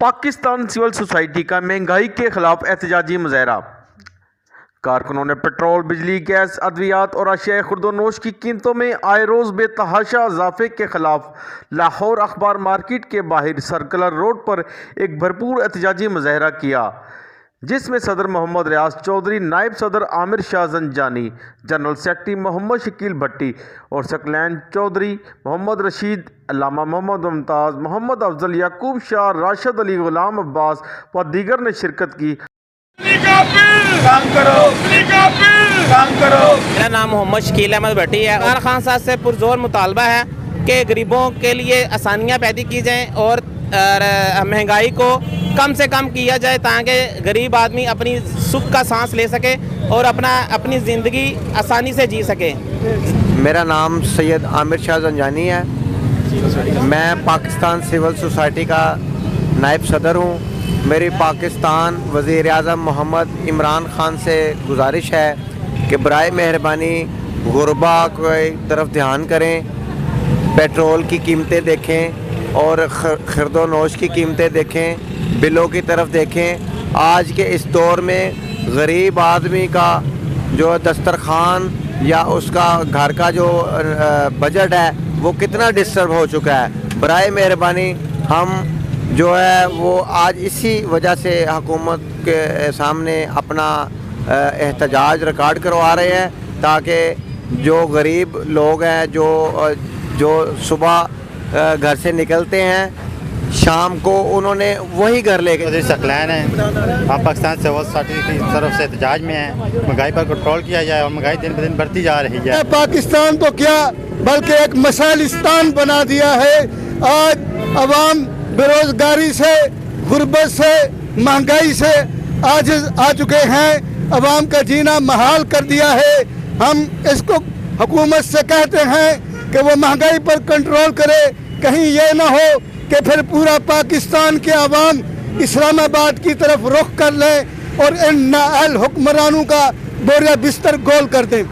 Pakistan civil society کا مہنگائی کے خلاف احتجاجی مظاہرہ۔ کارکنوں نے پیٹرول، بجلی، گیس، ادویات اور اشیاء خورد و نوش کی قیمتوں میں آئے روز بے تحاشا اضافے کے خلاف لاہور اخبار مارکیٹ کے باہر سرکلر روڈ پر ایک بھرپور احتجاجی مظاہرہ کیا، جس میں صدر محمد ریاض چودھری، نائب صدر عامر شاہ زنجانی، جنرل سیکرٹری محمد شکیل بھٹی اور ثقلین چودھری، محمد رشید، علامہ محمد ممتاز، محمد افضل، یعقوب شاہ، راشد علی، غلام عباس و دیگر نے شرکت کی۔ میرا نام محمد شکیل احمد بھٹی ہے۔ عمران خان صاحب سے پرزور مطالبہ ہے کہ غریبوں کے لیے آسانیاں پیدا کی جائیں اور مہنگائی کو کم سے کم کیا جائے تاکہ غریب آدمی اپنی سکھ کا سانس لے سکے اور اپنی زندگی آسانی سے جی سکے۔ میرا نام سید عامر شاہ زنجانی ہے، میں پاکستان سول سوسائٹی کا نائب صدر ہوں۔ میری پاکستان وزیر اعظم محمد عمران خان سے گزارش ہے کہ برائے مہربانی غربا کی طرف دھیان کریں، پیٹرول کی قیمتیں دیکھیں اور خرد و نوش کی قیمتیں دیکھیں، بلوں کی طرف دیکھیں۔ آج کے اس دور میں غریب آدمی کا جو دسترخوان یا اس کا گھر کا جو بجٹ ہے وہ کتنا ڈسٹرب ہو چکا ہے۔ برائے مہربانی ہم جو ہے وہ آج اسی وجہ سے حکومت کے سامنے اپنا احتجاج ریکارڈ کروا رہے ہیں تاکہ جو غریب لوگ ہیں جو صبح گھر سے نکلتے ہیں شام کو انہوں نے وہی گھر لے کے ثقلین ہیں۔ ہم پاکستان سول سوسائٹی کی طرف سے احتجاج میں ہیں، مہنگائی پر کنٹرول کیا جائے اور مہنگائی دن بدن بڑھتی جا رہی ہے۔ پاکستان تو کیا بلکہ ایک مثالستان بنا دیا ہے۔ آج عوام بیروزگاری سے، غربت سے، مہنگائی سے عاجز آ چکے ہیں، عوام کا جینا محال کر دیا ہے۔ ہم اس کو حکومت سے کہتے ہیں کہ وہ مہنگائی پر کنٹرول کرے، کہیں یہ نہ ہو کہ پھر پورا پاکستان کے عوام اسلام آباد کی طرف رخ کر لیں اور ان نااہل حکمرانوں کا بوریا بستر گول کر دیں۔